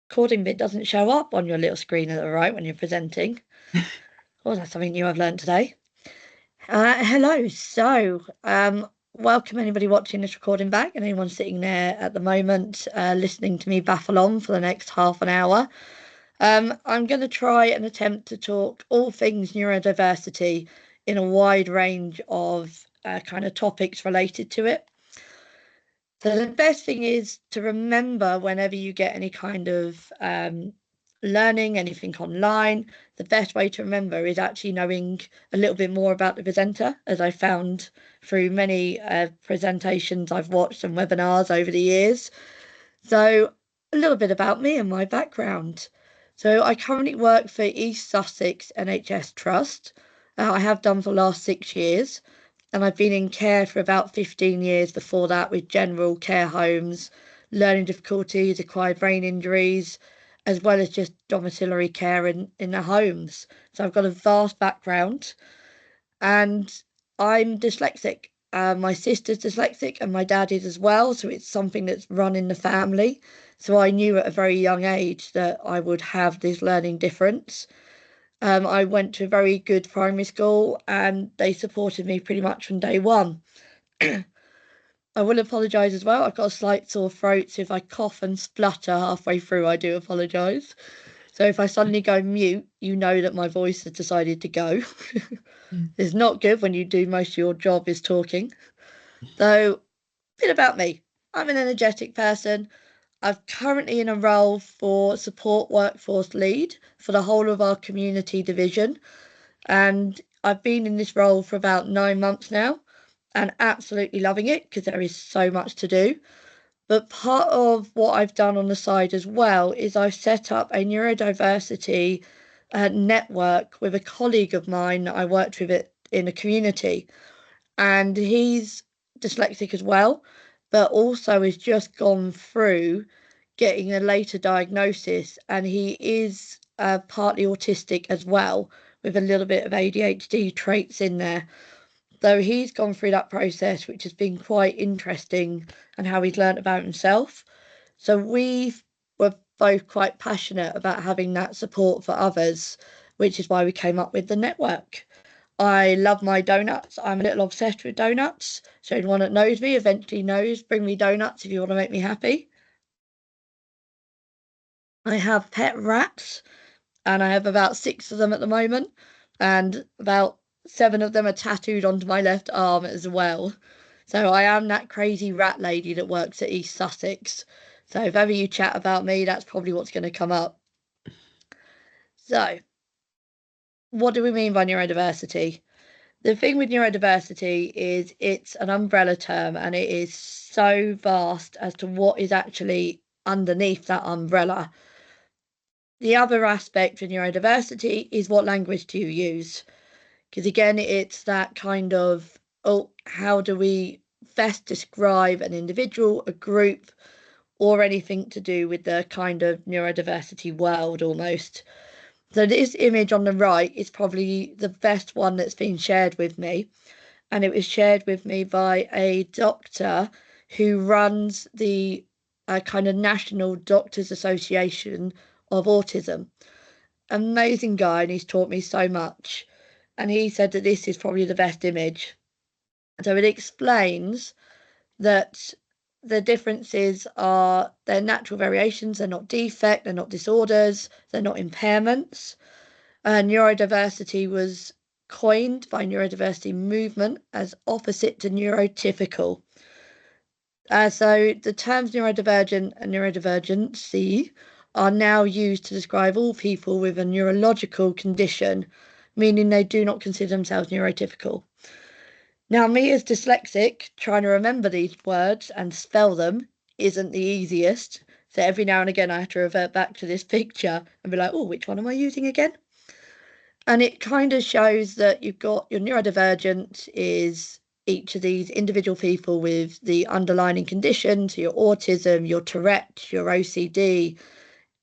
recording bit doesn't show up on your little screen at the right when you're presenting. Oh, that's something new I've learned today. Hello. Welcome anybody watching this recording back and anyone sitting there at the moment listening to me baffle on for the next half an hour. I'm going to try and attempt to talk all things neurodiversity in a wide range of kind of topics related to it. So the best thing is to remember whenever you get any kind of learning, anything online, the best way to remember is actually knowing a little bit more about the presenter, as I found through many presentations I've watched and webinars over the years. So a little bit about me and my background. So I currently work for East Sussex NHS Trust. I have done for the last 6 years, and I've been in care for about 15 years before that with general care homes, learning difficulties, acquired brain injuries, as well as just domiciliary care in the homes. So I've got a vast background, and I'm dyslexic. My sister's dyslexic and my dad is as well, so it's something that's run in the family. So I knew at a very young age that I would have this learning difference. I went to a very good primary school and they supported me pretty much from day one. I will apologise as well. I've got a slight sore throat, so if I cough and splutter halfway through, I do apologise. So if I suddenly go mute, you know that my voice has decided to go. It's not good when you do most of your job is talking. So, a bit about me. I'm an energetic person. I'm currently in a role for support workforce lead for the whole of our community division. And I've been in this role for about 9 months now and absolutely loving it because there is so much to do. But part of what I've done on the side as well is I've set up a neurodiversity network with a colleague of mine that I worked with it in a community. And he's dyslexic as well, but also has just gone through getting a later diagnosis. And he is partly autistic as well, with a little bit of ADHD traits in there. So he's gone through that process, which has been quite interesting, and how he's learnt about himself. So we were both quite passionate about having that support for others, which is why we came up with the network. I love my donuts. I'm a little obsessed with donuts. So anyone that knows me eventually knows, bring me donuts if you want to make me happy. I have pet rats, and I have about 6 of them at the moment, and about 7 of them are tattooed onto my left arm as well. So I am that crazy rat lady that works at East Sussex. So if ever you chat about me, that's probably what's going to come up. So, what do we mean by neurodiversity? The thing with neurodiversity is it's an umbrella term and it is so vast as to what is actually underneath that umbrella. The other aspect of neurodiversity is what language do you use? Because again, it's that kind of, oh, how do we best describe an individual, a group, or anything to do with the kind of neurodiversity world almost. So this image on the right is probably the best one that's been shared with me. And it was shared with me by a doctor who runs the kind of National Doctors Association of Autism. Amazing guy, and he's taught me so much. And he said that this is probably the best image. So it explains that the differences are they're natural variations, they're not defect, they're not disorders, they're not impairments. Neurodiversity was coined by neurodiversity movement as opposite to neurotypical. So the terms neurodivergent and neurodivergency are now used to describe all people with a neurological condition, meaning they do not consider themselves neurotypical. Now, me as dyslexic, trying to remember these words and spell them isn't the easiest. So every now and again, I have to revert back to this picture and be like, oh, which one am I using again? And it kind of shows that you've got your neurodivergent is each of these individual people with the underlying conditions, your autism, your Tourette, your OCD,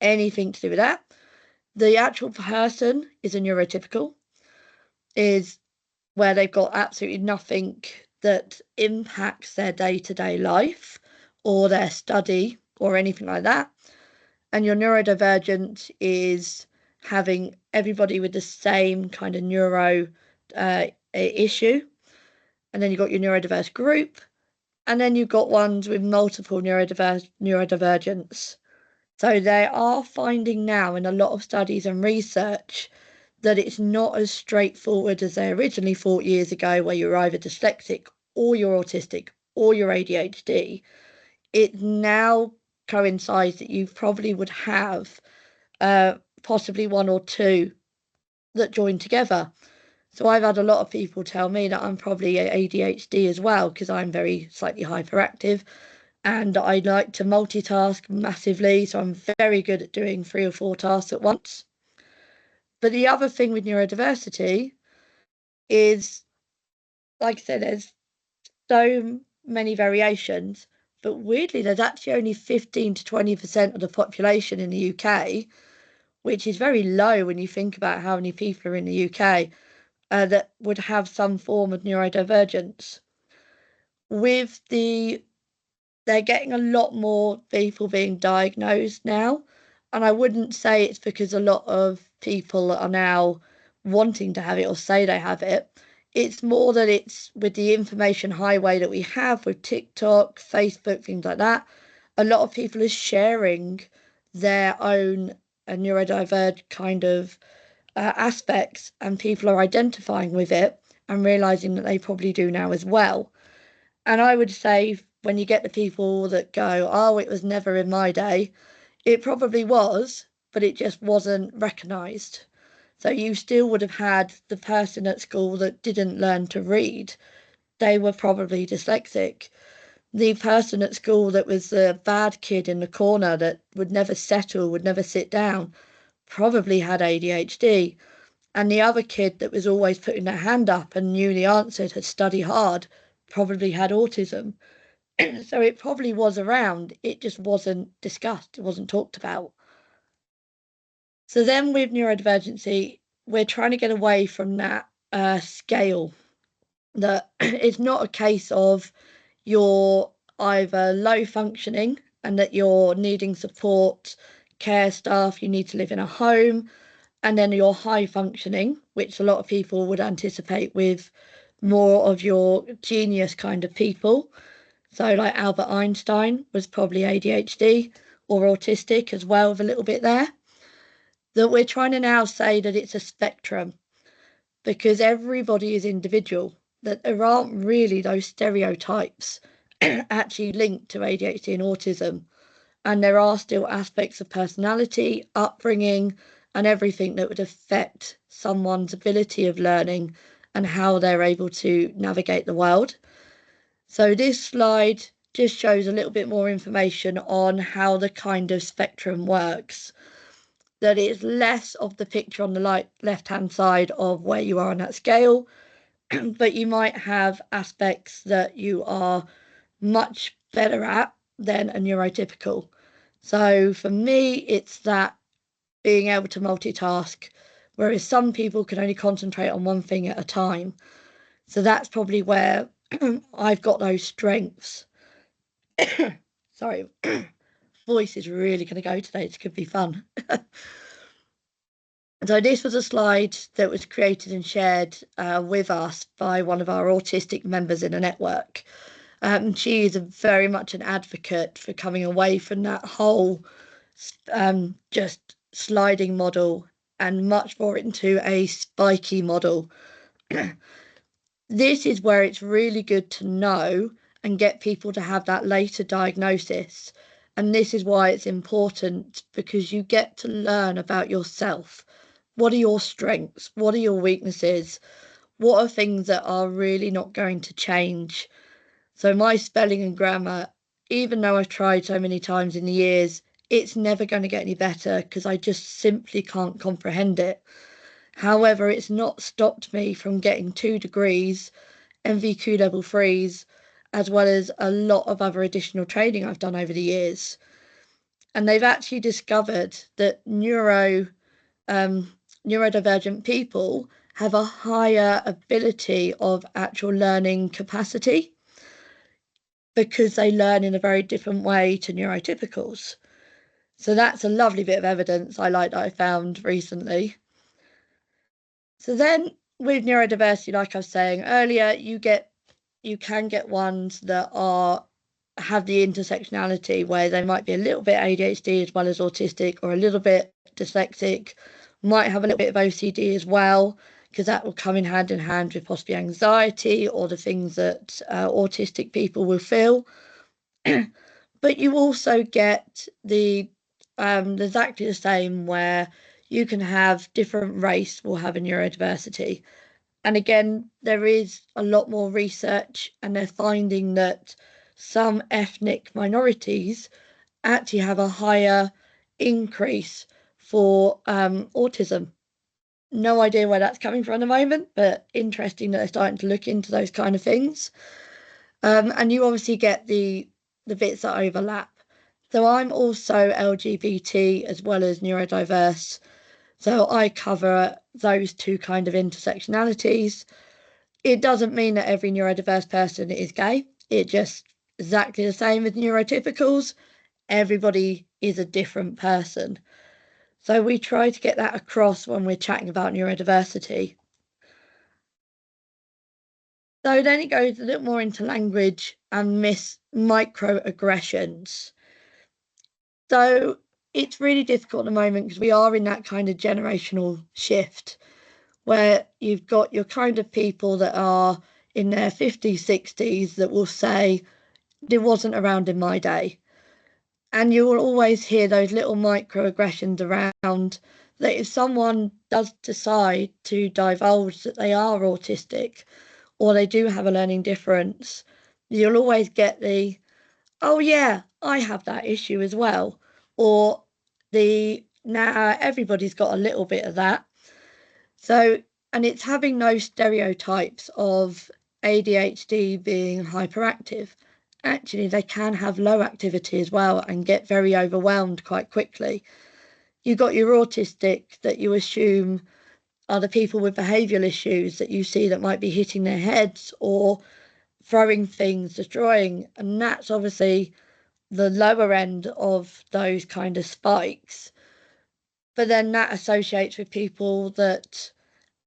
anything to do with that. The actual person is a neurotypical, is where they've got absolutely nothing that impacts their day-to-day life or their study or anything like that. And your neurodivergent is having everybody with the same kind of neuro issue. And then you've got your neurodiverse group, and then you've got ones with multiple neurodivergence. So they are finding now in a lot of studies and research that it's not as straightforward as they originally thought years ago, where you're either dyslexic or you're autistic or you're ADHD. It now coincides that you probably would have possibly one or two that join together. So I've had a lot of people tell me that I'm probably ADHD as well, because I'm very slightly hyperactive and I like to multitask massively. So I'm very good at doing 3 or 4 tasks at once. But the other thing with neurodiversity is, like I said, there's so many variations, but weirdly, there's actually only 15 to 20% of the population in the UK, which is very low when you think about how many people are in the UK, that would have some form of neurodivergence. With they're getting a lot more people being diagnosed now, and I wouldn't say it's because a lot of people are now wanting to have it or say they have it. It's more that it's with the information highway that we have with TikTok, Facebook, things like that. A lot of people are sharing their own neurodivergent kind of aspects, and people are identifying with it and realizing that they probably do now as well. And I would say when you get the people that go, oh, it was never in my day, it probably was, but it just wasn't recognised. So you still would have had the person at school that didn't learn to read. They were probably dyslexic. The person at school that was the bad kid in the corner that would never settle, would never sit down, probably had ADHD. And the other kid that was always putting their hand up and knew the answers, had studied hard, probably had autism. So it probably was around, it just wasn't discussed, it wasn't talked about. So then with neurodivergency, we're trying to get away from that scale, that it's not a case of you're either low functioning and that you're needing support, care staff, you need to live in a home, and then you're high functioning, which a lot of people would anticipate with more of your genius kind of people. So, like Albert Einstein was probably ADHD or autistic as well, with a little bit there. That we're trying to now say that it's a spectrum, because everybody is individual, that there aren't really those stereotypes actually linked to ADHD and autism. And there are still aspects of personality, upbringing, and everything that would affect someone's ability of learning and how they're able to navigate the world. So this slide just shows a little bit more information on how the kind of spectrum works. That it's less of the picture on the left-hand side of where you are on that scale, but you might have aspects that you are much better at than a neurotypical. So for me, it's that being able to multitask, whereas some people can only concentrate on one thing at a time. So that's probably where I've got those strengths. Sorry, voice is really going to go today. It's going to be fun. So this was a slide that was created and shared with us by one of our autistic members in a network. She is very much an advocate for coming away from that whole just sliding model and much more into a spiky model. This is where it's really good to know and get people to have that later diagnosis. And this is why it's important, because you get to learn about yourself. What are your strengths? What are your weaknesses? What are things that are really not going to change? So my spelling and grammar, even though I've tried so many times in the years, it's never going to get any better because I just simply can't comprehend it. However, it's not stopped me from getting 2 degrees, NVQ level 3s, as well as a lot of other additional training I've done over the years. And they've actually discovered that neurodivergent people have a higher ability of actual learning capacity, because they learn in a very different way to neurotypicals. So that's a lovely bit of evidence that I found recently. So then with neurodiversity, like I was saying earlier, you can get ones that have the intersectionality where they might be a little bit ADHD as well as autistic, or a little bit dyslexic, might have a little bit of OCD as well, because that will come in hand with possibly anxiety or the things that autistic people will feel. But you also get exactly the same, where you can have different race will have a neurodiversity. And again, there is a lot more research, and they're finding that some ethnic minorities actually have a higher increase for autism. No idea where that's coming from at the moment, but interesting that they're starting to look into those kind of things. And you obviously get the bits that overlap. So I'm also LGBT as well as neurodiverse. So I cover those two kind of intersectionalities. It doesn't mean that every neurodiverse person is gay. It just exactly the same with neurotypicals. Everybody is a different person. So we try to get that across when we're chatting about neurodiversity. So then it goes a little more into language and microaggressions. So it's really difficult at the moment because we are in that kind of generational shift where you've got your kind of people that are in their 50s, 60s that will say, it wasn't around in my day. And you will always hear those little microaggressions around that if someone does decide to divulge that they are autistic or they do have a learning difference, you'll always get the, oh yeah, I have that issue as well. Or now everybody's got a little bit of that. So, and it's having those stereotypes of ADHD being hyperactive. Actually, they can have low activity as well and get very overwhelmed quite quickly. You've got your autistic that you assume are the people with behavioural issues that you see that might be hitting their heads or throwing things, destroying, and that's obviously the lower end of those kind of spikes. But then that associates with people that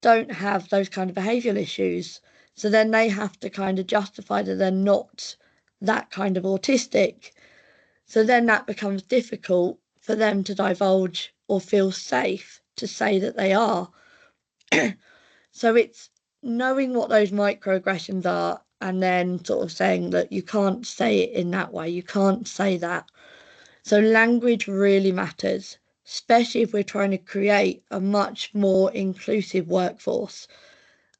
don't have those kind of behavioural issues. So then they have to kind of justify that they're not that kind of autistic. So then that becomes difficult for them to divulge or feel safe to say that they are. So it's knowing what those microaggressions are and then sort of saying that you can't say it in that way, you can't say that. So language really matters, especially if we're trying to create a much more inclusive workforce.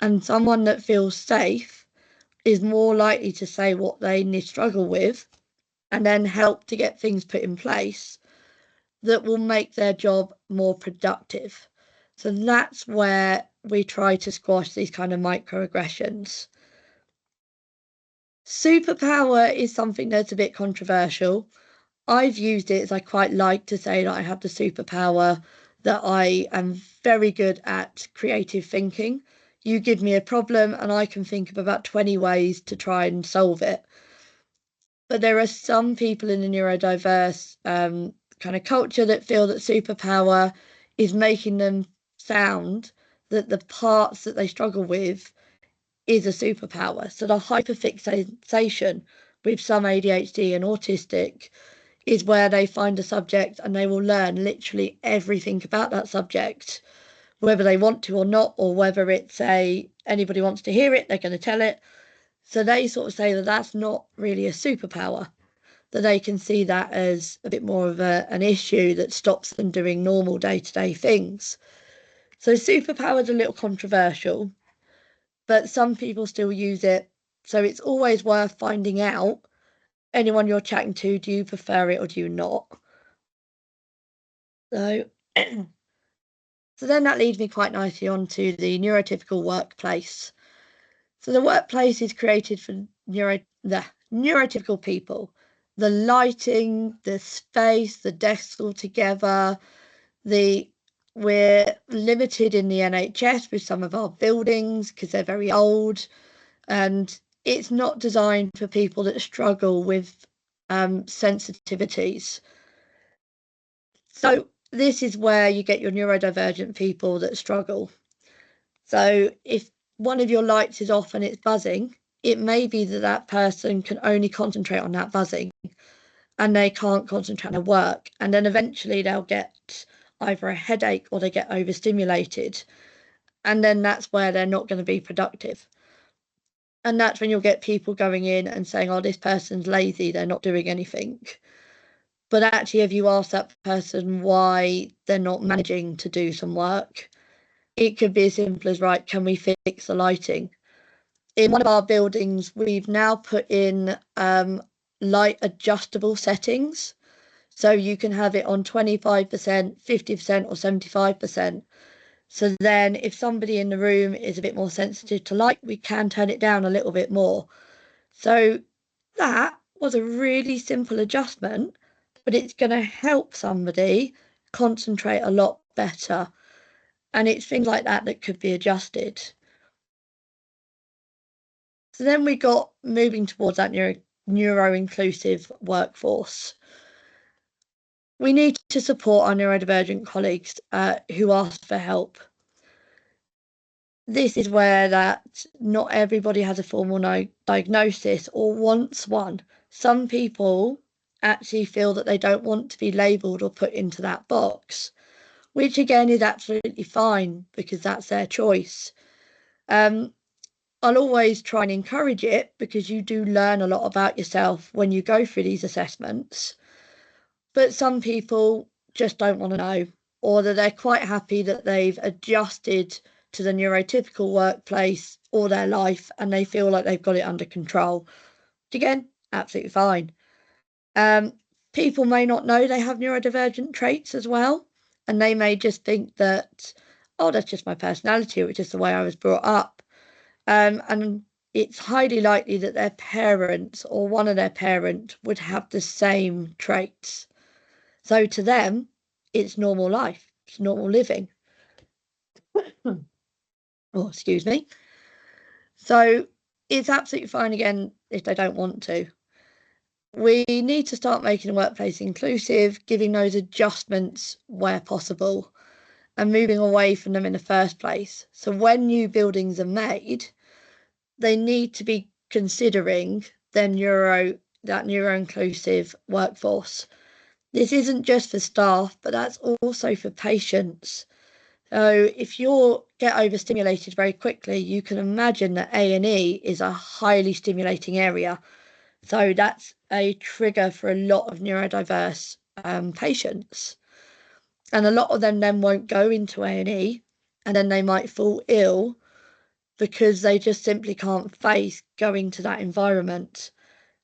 And someone that feels safe is more likely to say what they struggle with and then help to get things put in place that will make their job more productive. So that's where we try to squash these kind of microaggressions. Superpower is something that's a bit controversial. I've used it as I quite like to say that I have the superpower that I am very good at creative thinking. You give me a problem and I can think of about 20 ways to try and solve it. But there are some people in the neurodiverse kind of culture that feel that superpower is making them sound that the parts that they struggle with is a superpower. So the hyperfixation with some ADHD and autistic is where they find a subject and they will learn literally everything about that subject, whether they want to or not, or whether it's anybody wants to hear it, they're going to tell it. So they sort of say that that's not really a superpower, that they can see that as a bit more of an issue that stops them doing normal day-to-day things. So superpower is a little controversial, but some people still use it. So it's always worth finding out, anyone you're chatting to, do you prefer it or do you not? So, so then that leads me quite nicely on to the neurotypical workplace. So the workplace is created for the neurotypical people. The lighting, the space, the desks all together. We're limited in the NHS with some of our buildings because they're very old, and it's not designed for people that struggle with sensitivities. So this is where you get your neurodivergent people that struggle. So if one of your lights is off and it's buzzing, it may be that that person can only concentrate on that buzzing and they can't concentrate on their work. And then eventually they'll get either a headache or they get overstimulated. And then that's where they're not going to be productive. And that's when you'll get people going in and saying, oh, this person's lazy, they're not doing anything. But actually, if you ask that person why they're not managing to do some work, it could be as simple as, right, can we fix the lighting? In one of our buildings, we've now put in light adjustable settings. So you can have it on 25%, 50%, or 75%. So then if somebody in the room is a bit more sensitive to light, we can turn it down a little bit more. So that was a really simple adjustment, but it's going to help somebody concentrate a lot better. And it's things like that that could be adjusted. So then we got moving towards that neuro-inclusive workforce. We need to support our neurodivergent colleagues who ask for help. This is where that not everybody has a formal diagnosis or wants one. Some people actually feel that they don't want to be labelled or put into that box, which again is absolutely fine because that's their choice. I'll always try and encourage it because you do learn a lot about yourself when you go through these assessments. But some people just don't want to know, or that they're quite happy that they've adjusted to the neurotypical workplace all their life and they feel like they've got it under control. Again, absolutely fine. People may not know they have neurodivergent traits as well, and they may just think that, oh, that's just my personality, or it's just the way I was brought up. And it's highly likely that their parents or one of their parents would have the same traits. So to them, it's normal life, it's normal living. Oh, excuse me. So it's absolutely fine again if they don't want to. We need to start making the workplace inclusive, giving those adjustments where possible, and moving away from them in the first place. So when new buildings are made, they need to be considering that neuro-inclusive workforce. This isn't just for staff, but that's also for patients. So if you get overstimulated very quickly, you can imagine that A&E is a highly stimulating area. So that's a trigger for a lot of neurodiverse patients. And a lot of them then won't go into A&E, and then they might fall ill because they just simply can't face going to that environment.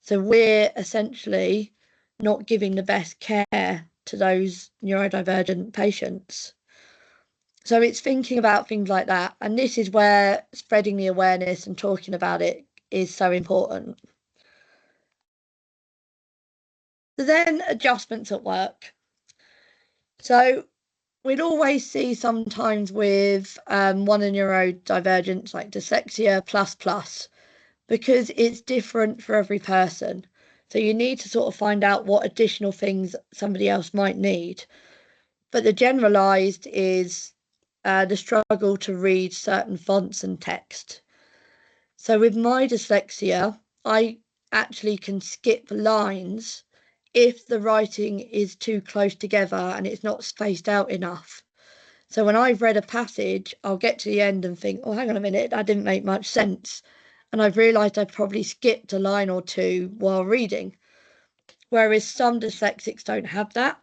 So we're essentially not giving the best care to those neurodivergent patients. So it's thinking about things like that. And this is where spreading the awareness and talking about it is so important. So then adjustments at work. So we'd always see sometimes with one of neurodivergence like dyslexia plus, because it's different for every person. So you need to sort of find out what additional things somebody else might need. But the generalised is the struggle to read certain fonts and text. So with my dyslexia, I actually can skip lines if the writing is too close together and it's not spaced out enough. So when I've read a passage, I'll get to the end and think, oh, hang on a minute, that didn't make much sense. And I've realised I probably skipped a line or two while reading. Whereas some dyslexics don't have that.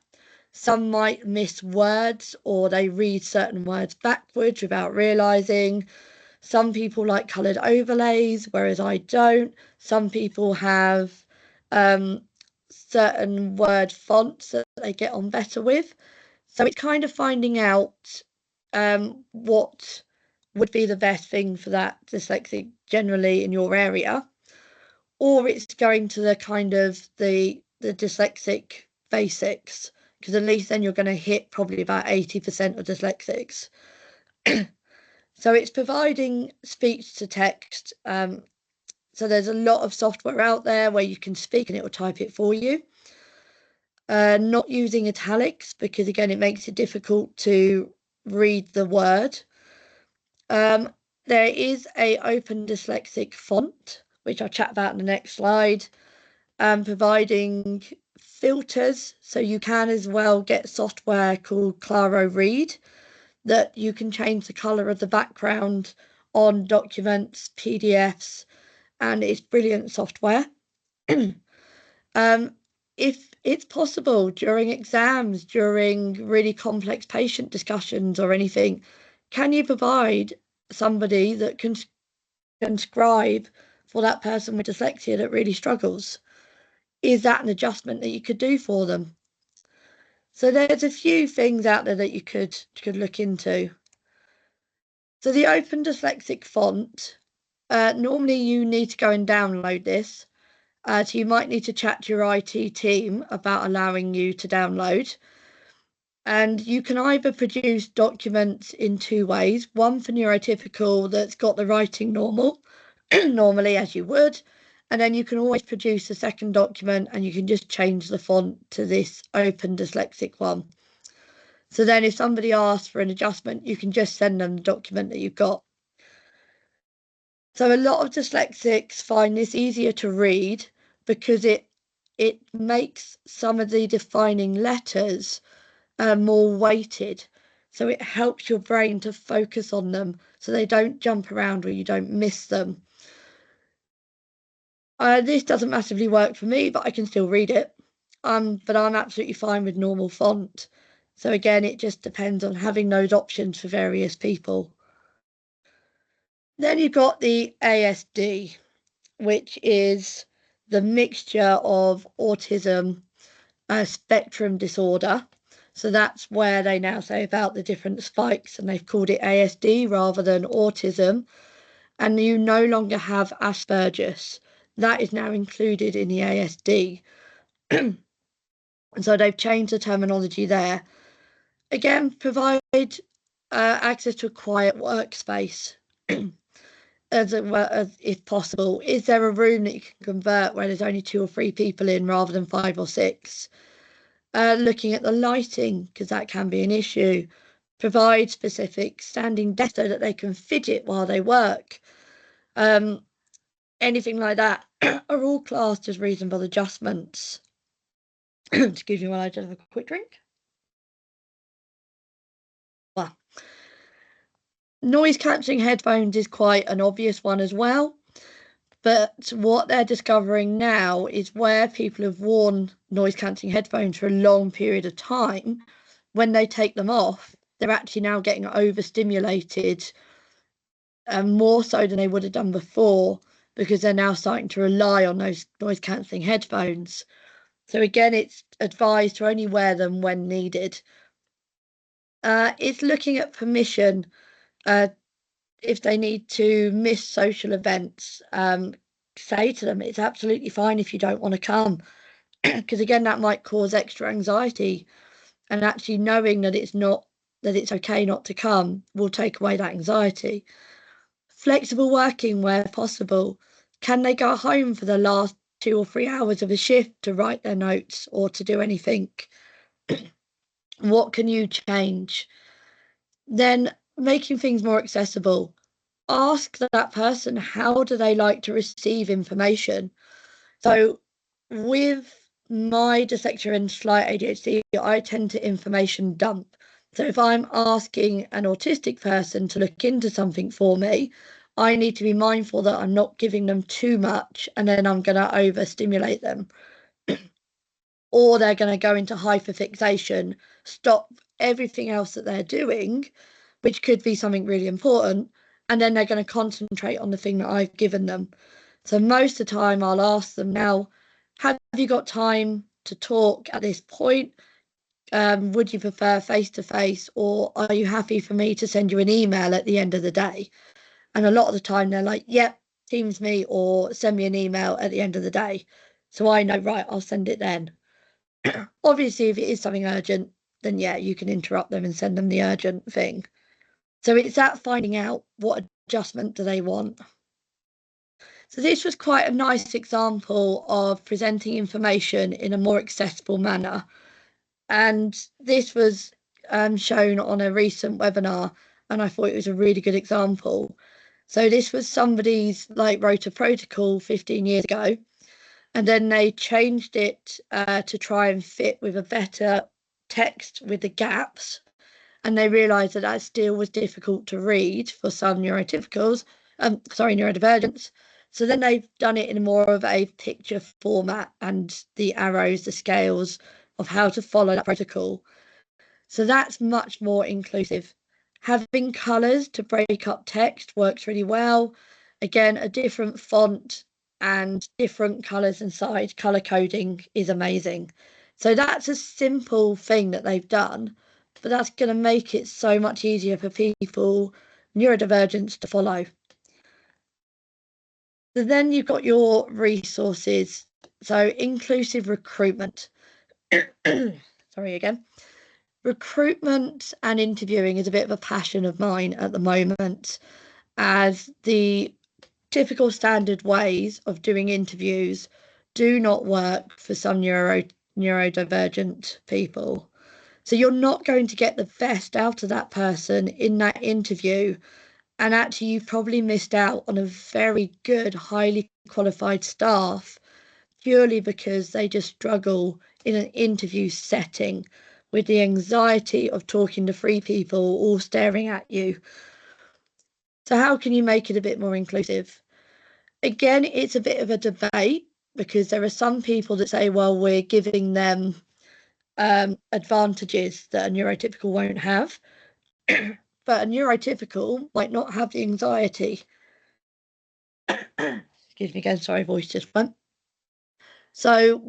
Some might miss words or they read certain words backwards without realising. Some people like coloured overlays, whereas I don't. Some people have certain word fonts that they get on better with. So it's kind of finding out what would be the best thing for that dyslexic generally in your area, or it's going to the kind of the dyslexic basics, because at least then you're going to hit probably about 80% of dyslexics. So it's providing speech to text. So there's a lot of software out there where you can speak and it will type it for you. Not using italics, because again, it makes it difficult to read the word. There is a open dyslexic font, which I'll chat about in the next slide, providing filters, so you can as well get software called Claro Read that you can change the colour of the background on documents, PDFs, and it's brilliant software. If it's possible during exams, during really complex patient discussions or anything, can you provide somebody that can scribe for that person with dyslexia that really struggles? Is that an adjustment that you could do for them? So there's a few things out there that you could look into. So the open dyslexic font, normally you need to go and download this. So you might need to chat to your IT team about allowing you to download. And you can either produce documents in two ways. One for neurotypical that's got the writing normally as you would. And then you can always produce a second document and you can just change the font to this open dyslexic one. So then if somebody asks for an adjustment, you can just send them the document that you've got. So a lot of dyslexics find this easier to read because it makes some of the defining letters more weighted. So it helps your brain to focus on them so they don't jump around or you don't miss them. This doesn't massively work for me, but I can still read it. But I'm absolutely fine with normal font. So again, it just depends on having those options for various people. Then you've got the ASD, which is the mixture of autism, spectrum disorder. So that's where they now say about the different spikes, and they've called it ASD rather than autism. And you no longer have Asperger's. That is now included in the ASD. And so they've changed the terminology there. Again, provide access to a quiet workspace. As if possible. Is there a room that you can convert where there's only 2 or 3 people in rather than 5 or 6? Looking at the lighting, because that can be an issue. Provide specific standing desks so that they can fidget while they work. Anything like that are all classed as reasonable adjustments. Excuse me while I just have a quick drink. Well, noise cancelling headphones is quite an obvious one as well. But what they're discovering now is where people have worn noise cancelling headphones for a long period of time, when they take them off, they're actually now getting overstimulated, more so than they would have done before, because they're now starting to rely on those noise cancelling headphones. So again, it's advised to only wear them when needed. It's looking at permission. If they need to miss social events, say to them it's absolutely fine if you don't want to come, because again, that might cause extra anxiety, and actually knowing that it's okay not to come will take away that anxiety. Flexible working where possible. Can they go home for the last 2 or 3 hours of a shift to write their notes or to do anything? What can you change? Then making things more accessible. Ask that person, how do they like to receive information? So with my dyslexia and slight ADHD, I tend to information dump. So if I'm asking an autistic person to look into something for me, I need to be mindful that I'm not giving them too much and then I'm going to overstimulate them. Or they're going to go into hyperfixation, stop everything else that they're doing, which could be something really important, and then they're going to concentrate on the thing that I've given them. So most of the time I'll ask them, now, have you got time to talk at this point? Would you prefer face-to-face, or are you happy for me to send you an email at the end of the day? And a lot of the time they're like, yep, Teams me or send me an email at the end of the day. So I know, right, I'll send it then. Obviously, if it is something urgent, then yeah, you can interrupt them and send them the urgent thing. So it's that finding out what adjustment do they want. So this was quite a nice example of presenting information in a more accessible manner. And this was shown on a recent webinar, and I thought it was a really good example. So this was somebody's wrote a protocol 15 years ago, and then they changed it to try and fit with a better text with the gaps. And they realised that that still was difficult to read for some neurodivergents. So then they've done it in more of a picture format and the arrows, the scales of how to follow that protocol. So that's much more inclusive. Having colours to break up text works really well. Again, a different font and different colours inside, colour coding is amazing. So that's a simple thing that they've done, but that's going to make it so much easier for people, neurodivergents, to follow. So then you've got your resources. So inclusive recruitment. Sorry again. Recruitment and interviewing is a bit of a passion of mine at the moment, as the typical standard ways of doing interviews do not work for some neurodivergent people. So you're not going to get the best out of that person in that interview. And actually, you've probably missed out on a very good, highly qualified staff purely because they just struggle in an interview setting with the anxiety of talking to three people all staring at you. So how can you make it a bit more inclusive? Again, it's a bit of a debate because there are some people that say, well, we're giving them advantages that a neurotypical won't have. But a neurotypical might not have the anxiety. Excuse me again, sorry, voice just went. So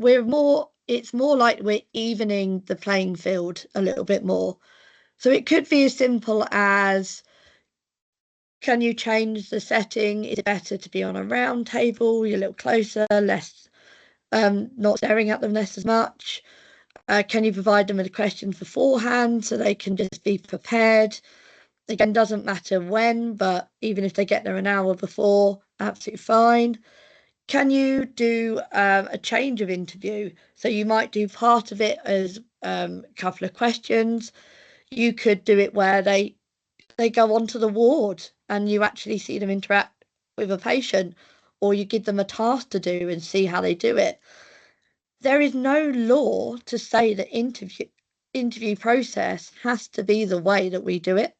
it's more like we're evening the playing field a little bit more. So it could be as simple as, can you change the setting? Is it better to be on a round table? You're a little closer, less, not staring at them less as much. Can you provide them with a question beforehand so they can just be prepared? Again, doesn't matter when, but even if they get there an hour before, absolutely fine. Can you do a change of interview? So you might do part of it as a couple of questions. You could do it where they go onto the ward and you actually see them interact with a patient, or you give them a task to do and see how they do it. There is no law to say that interview process has to be the way that we do it.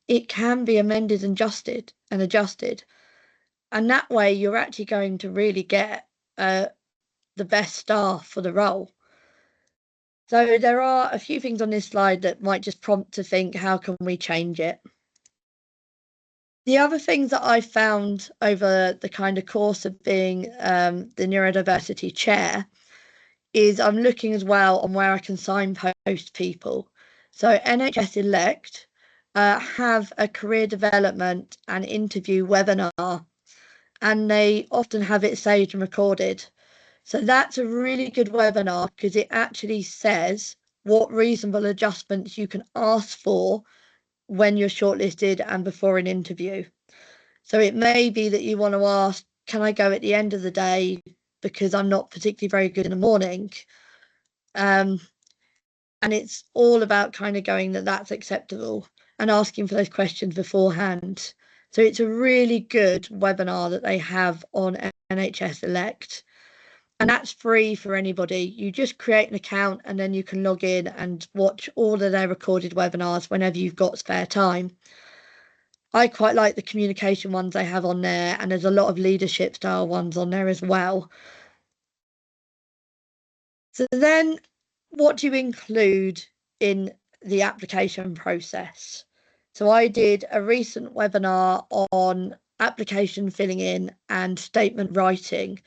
It can be amended and adjusted. And that way you're actually going to really get the best staff for the role. So there are a few things on this slide that might just prompt to think, how can we change it? The other things that I found over the kind of course of being the neurodiversity chair is I'm looking as well on where I can signpost people. So NHS Elect have a career development and interview webinar, and they often have it saved and recorded. So that's a really good webinar because it actually says what reasonable adjustments you can ask for when you're shortlisted and before an interview. So it may be that you want to ask, can I go at the end of the day because I'm not particularly very good in the morning? And it's all about kind of going that's acceptable and asking for those questions beforehand. So it's a really good webinar that they have on NHS Elect. And that's free for anybody. You just create an account and then you can log in and watch all of their recorded webinars whenever you've got spare time. I quite like the communication ones they have on there, and there's a lot of leadership style ones on there as well. So then what do you include in the application process? So I did a recent webinar on application filling in and statement writing,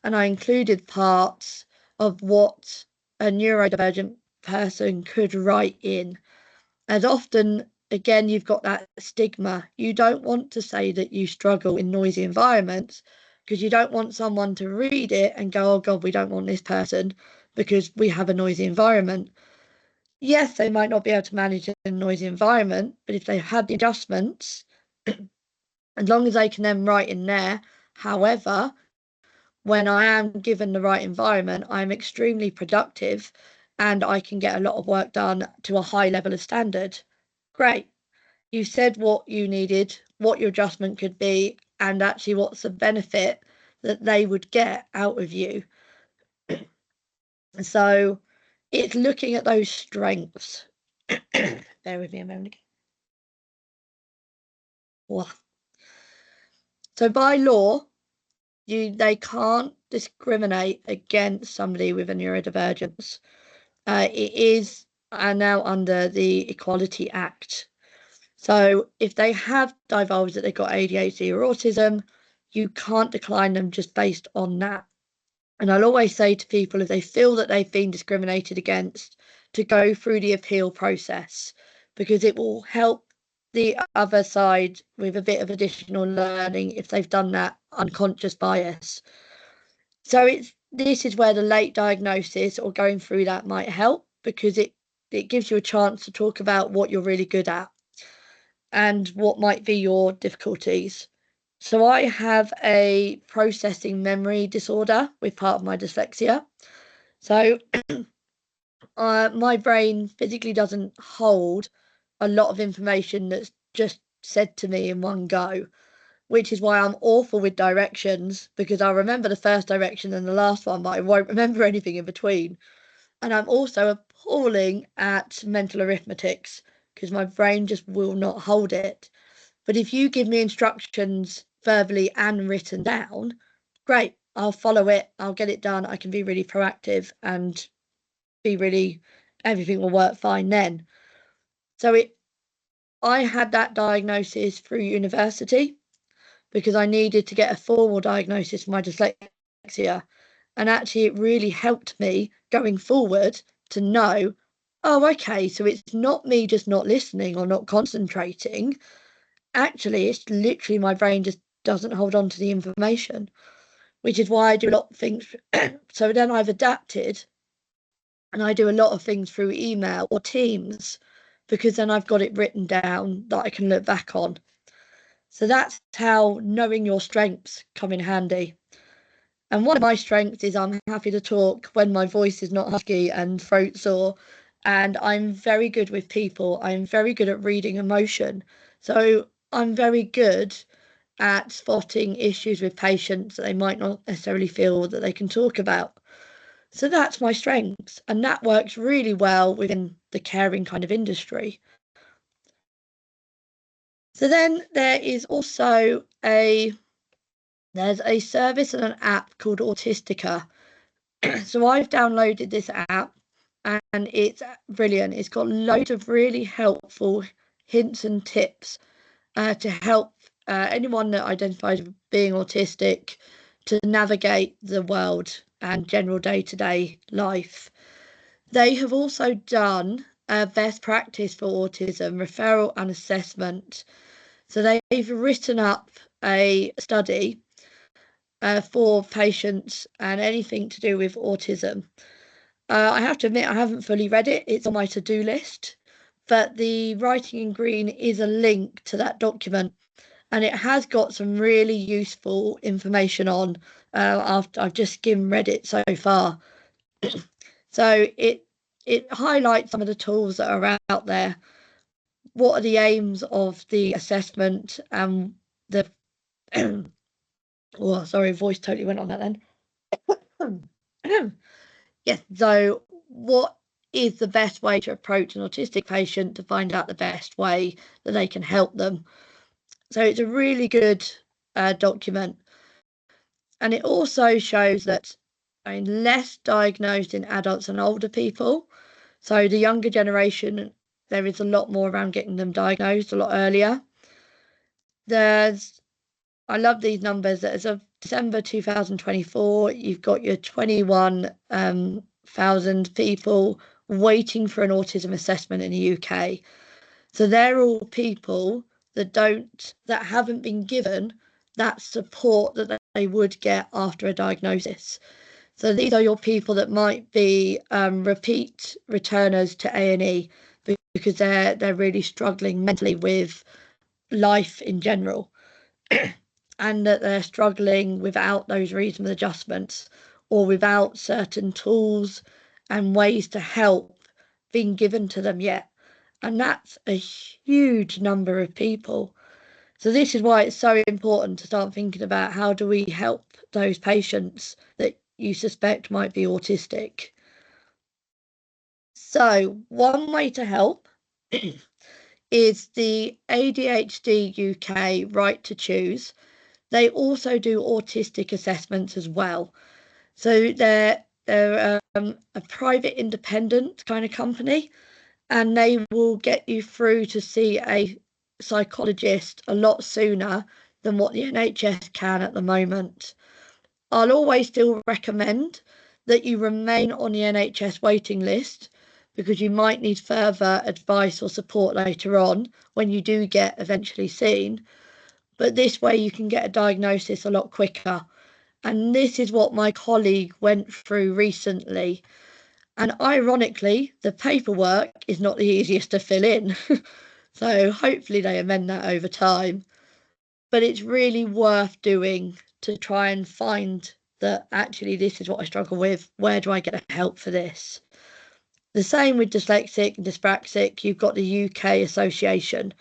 and I included parts of what a neurodivergent person could write in. As often, again, you've got that stigma. You don't want to say that you struggle in noisy environments because you don't want someone to read it and go, oh God, we don't want this person because we have a noisy environment. Yes, they might not be able to manage a noisy environment, but if they had the adjustments, as long as they can then write in there, However, when I am given the right environment, I'm extremely productive and I can get a lot of work done to a high level of standard. Great. You said what you needed, what your adjustment could be, and actually what's the benefit that they would get out of you. So it's looking at those strengths. Bear with me a moment. So by law, they can't discriminate against somebody with a neurodivergence. It is now under the Equality Act. So if they have divulged that they've got ADHD or autism, you can't decline them just based on that. And I'll always say to people, if they feel that they've been discriminated against, to go through the appeal process, because it will help the other side with a bit of additional learning if they've done that unconscious bias. So this is where the late diagnosis or going through that might help, because it gives you a chance to talk about what you're really good at and what might be your difficulties. So I have a processing memory disorder with part of my dyslexia. So my brain physically doesn't hold a lot of information that's just said to me in one go, which is why I'm awful with directions, because I'll remember the first direction and the last one, but I won't remember anything in between. And I'm also appalling at mental arithmetics because my brain just will not hold it. But if you give me instructions verbally and written down, great, I'll follow it, I'll get it done, I can be really proactive and everything will work fine then. So I had that diagnosis through university because I needed to get a formal diagnosis for my dyslexia. And actually, it really helped me going forward to know, oh, okay, so it's not me just not listening or not concentrating. Actually, it's literally my brain just doesn't hold on to the information, which is why I do a lot of things. So then I've adapted and I do a lot of things through email or Teams because then I've got it written down that I can look back on. So that's how knowing your strengths come in handy. And one of my strengths is I'm happy to talk when my voice is not husky and throat sore. And I'm very good with people. I'm very good at reading emotion. So I'm very good at spotting issues with patients that they might not necessarily feel that they can talk about. So that's my strengths. And that works really well within the caring kind of industry. So then there is also there's a service and an app called Autistica. So I've downloaded this app and it's brilliant. It's got loads of really helpful hints and tips to help anyone that identifies with being autistic to navigate the world and general day-to-day life. They have also done a best practice for autism referral and assessment. So they've written up a study for patients and anything to do with autism. I have to admit, I haven't fully read it. It's on my to-do list, but the writing in green is a link to that document, and it has got some really useful information on. After I've just read it so far, so it highlights some of the tools that are out there. What are the aims of the assessment and the oh, sorry, voice totally went on that then. Yes, so what is the best way to approach an autistic patient to find out the best way that they can help them? So it's a really good document. And it also shows that less diagnosed in adults and older people. So the younger generation, there is a lot more around getting them diagnosed a lot earlier. I love these numbers. As of December 2024, you've got your 21,000 people waiting for an autism assessment in the UK. So they're all people that haven't been given that support that they would get after a diagnosis. So these are your people that might be repeat returners to A&E because they're really struggling mentally with life in general. and that they're struggling without those reasonable adjustments or without certain tools and ways to help being given to them yet. And that's a huge number of people. So this is why it's so important to start thinking about how do we help those patients that you suspect might be autistic. So one way to help is the ADHD UK Right to Choose. They also do autistic assessments as well. So they're a private independent kind of company, and they will get you through to see a psychologist a lot sooner than what the NHS can at the moment. I'll always still recommend that you remain on the NHS waiting list because you might need further advice or support later on when you do get eventually seen. But this way you can get a diagnosis a lot quicker. And this is what my colleague went through recently. And ironically, the paperwork is not the easiest to fill in. So hopefully they amend that over time. But it's really worth doing to try and find that actually this is what I struggle with. Where do I get help for this? The same with dyslexic and dyspraxic. You've got the UK Association.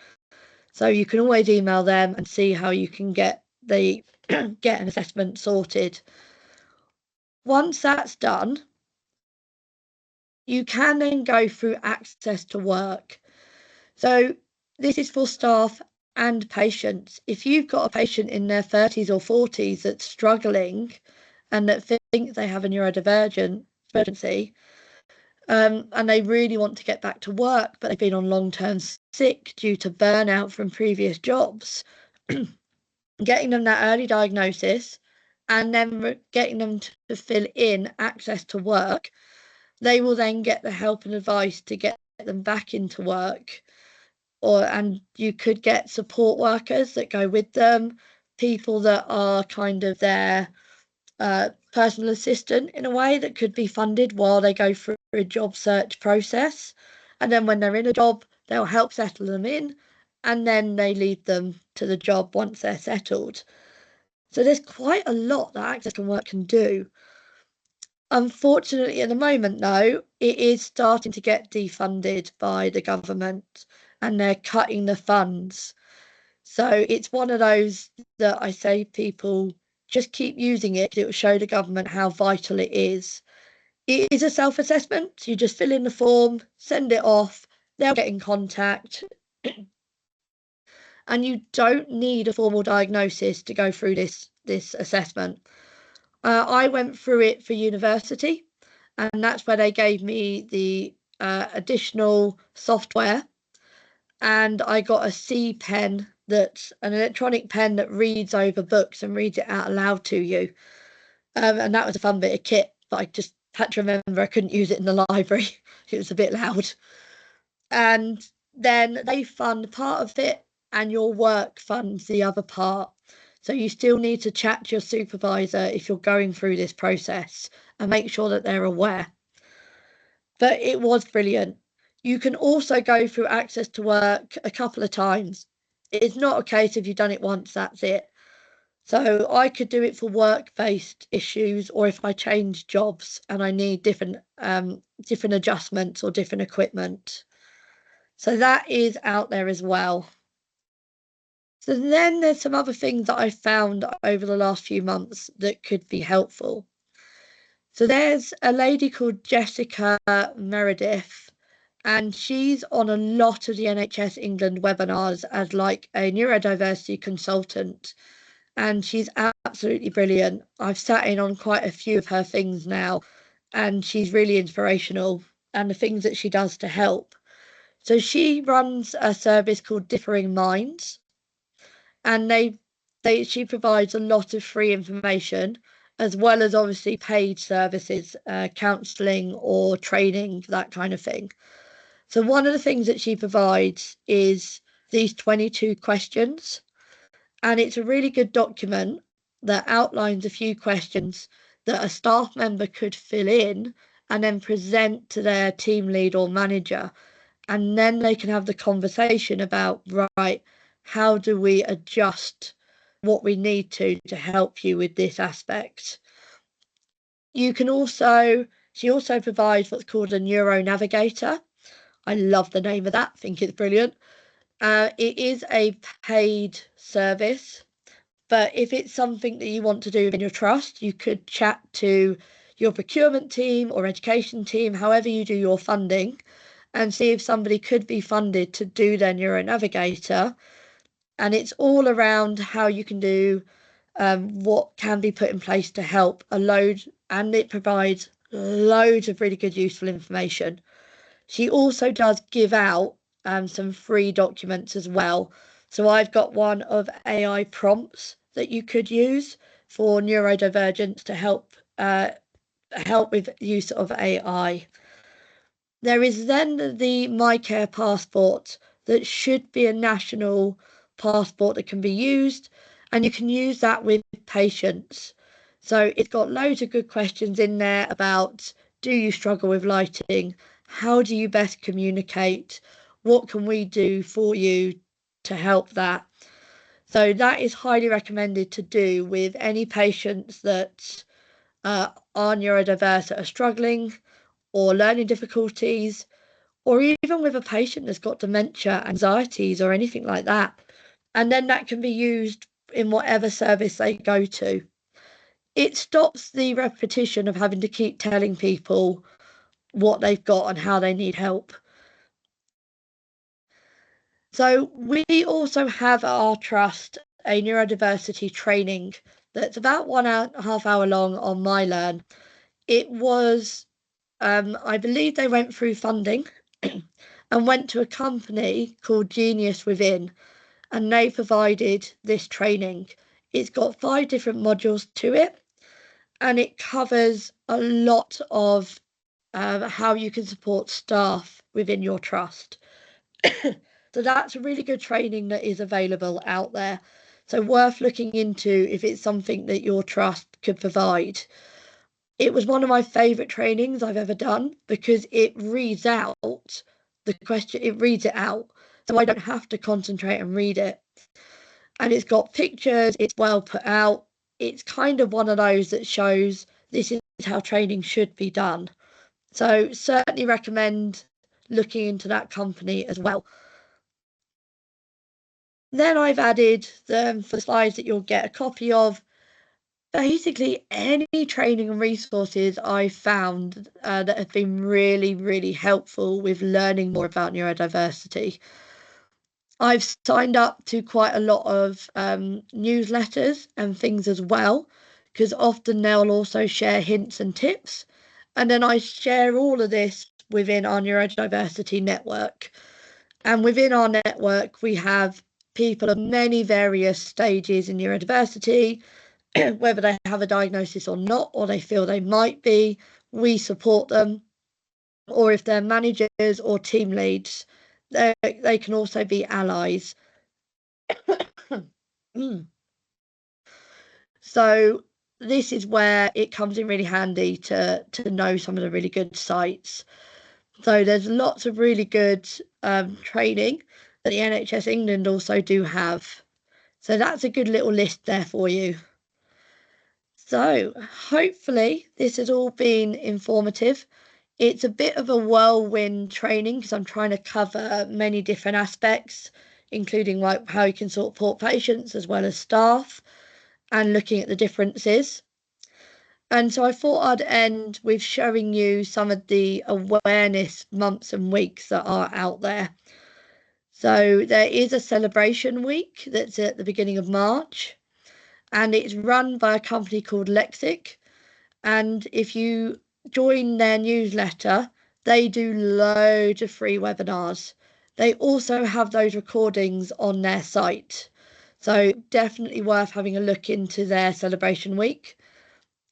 So you can always email them and see how you can get the get an assessment sorted. Once that's done, you can then go through access to work. So this is for staff and patients. If you've got a patient in their 30s or 40s that's struggling and that think they have a neurodivergent emergency, and they really want to get back to work, but they've been on long-term sick due to burnout from previous jobs, getting them that early diagnosis and then getting them to fill in access to work, they will then get the help and advice to get them back into work. And you could get support workers that go with them, people that are kind of their personal assistant in a way that could be funded while they go through a job search process. And then when they're in a job, they'll help settle them in, and then they lead them to the job once they're settled. So there's quite a lot that Access to Work can do. Unfortunately, at the moment, though, it is starting to get defunded by the government and they're cutting the funds. So it's one of those that I say people just keep using it. It will show the government how vital it is. It is a self-assessment. You just fill in the form, send it off, they'll get in contact. And you don't need a formal diagnosis to go through this assessment. I went through it for university, and that's where they gave me the additional software, and I got a C pen, that's an electronic pen that reads over books and reads it out aloud to you. And that was a fun bit of kit, but I just had to remember I couldn't use it in the library. It was a bit loud. And then they fund part of it and your work funds the other part. So you still need to chat to your supervisor if you're going through this process and make sure that they're aware. But it was brilliant. You can also go through Access to Work a couple of times. It's not a case if you've done it once, that's it. So I could do it for work-based issues, or if I change jobs and I need different adjustments or different equipment. So that is out there as well. So then there's some other things that I've found over the last few months that could be helpful. So there's a lady called Jessica Meredith, and she's on a lot of the NHS England webinars as like a neurodiversity consultant. And she's absolutely brilliant. I've sat in on quite a few of her things now, and she's really inspirational, and the things that she does to help. So she runs a service called Differing Minds, and she provides a lot of free information as well as obviously paid services, counselling or training, that kind of thing. So one of the things that she provides is these 22 questions, and it's a really good document that outlines a few questions that a staff member could fill in and then present to their team lead or manager. And then they can have the conversation about, right, how do we adjust what we need to help you with this aspect. You can also, she also provides what's called a neuro navigator. I love the name of that, I think it's brilliant. It is a paid service, but if it's something that you want to do within your trust, you could chat to your procurement team or education team, however you do your funding, and see if somebody could be funded to do their neuro navigator. And it's all around how you can do what can be put in place to help a load, and it provides loads of really good useful information. She also does give out some free documents as well. So I've got one of AI prompts that you could use for neurodivergence to help with use of AI. There is then the MyCare passport that should be a national passport that can be used, and you can use that with patients. So it's got loads of good questions in there about, do you struggle with lighting? How do you best communicate? What can we do for you to help that? So that is highly recommended to do with any patients that are neurodiverse that are struggling or learning difficulties, or even with a patient that's got dementia, anxieties, or anything like that. And then that can be used in whatever service they go to. It stops the repetition of having to keep telling people what they've got and how they need help. So we also have at our trust a neurodiversity training that's about 1.5 hour long on MyLearn. It was, I believe they went through funding and went to a company called Genius Within, and they provided this training. It's got 5 different modules to it, and it covers a lot of how you can support staff within your trust. So that's a really good training that is available out there. So worth looking into if it's something that your trust could provide. It was one of my favourite trainings I've ever done because it reads out the question, it reads it out. So I don't have to concentrate and read it. And it's got pictures, it's well put out. It's kind of one of those that shows this is how training should be done. So certainly recommend looking into that company as well. Then I've added for the slides that you'll get a copy of, basically any training and resources I've found that have been really, really helpful with learning more about neurodiversity. I've signed up to quite a lot of newsletters and things as well, because often they'll also share hints and tips. And then I share all of this within our neurodiversity network. And within our network, we have people of many various stages in neurodiversity, whether they have a diagnosis or not, or they feel they might be. We support them. Or if they're managers or team leads, they can also be allies. So this is where it comes in really handy to know some of the really good sites. So there's lots of really good training that the NHS England also do have. So that's a good little list there for you. So hopefully this has all been informative. It's a bit of a whirlwind training because I'm trying to cover many different aspects, including like how you can support patients as well as staff and looking at the differences. And so I thought I'd end with showing you some of the awareness months and weeks that are out there. So there is a celebration week that's at the beginning of March, and it's run by a company called Lexic. And if you join their newsletter, they do loads of free webinars. They also have those recordings on their site. So definitely worth having a look into their celebration week.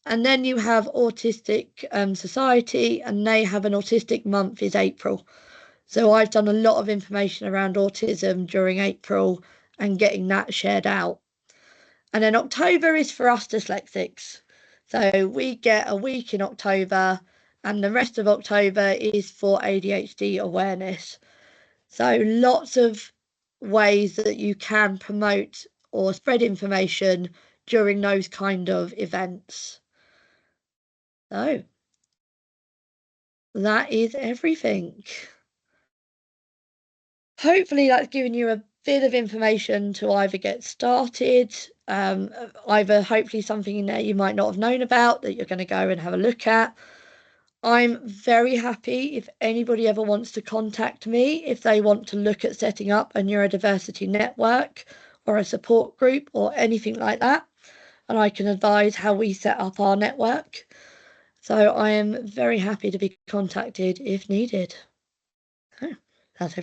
And then you have Autistic Society, and they have an autistic month is April. So I've done a lot of information around autism during April and getting that shared out. And then October is for us dyslexics. So we get a week in October, and the rest of October is for ADHD awareness. So lots of ways that you can promote or spread information during those kind of events. So that is everything. Hopefully that's given you a bit of information to either get started, either hopefully something in there you might not have known about that you're going to go and have a look at. I'm very happy if anybody ever wants to contact me, if they want to look at setting up a neurodiversity network or a support group or anything like that, and I can advise how we set up our network. So I am very happy to be contacted if needed. Oh, that's everything.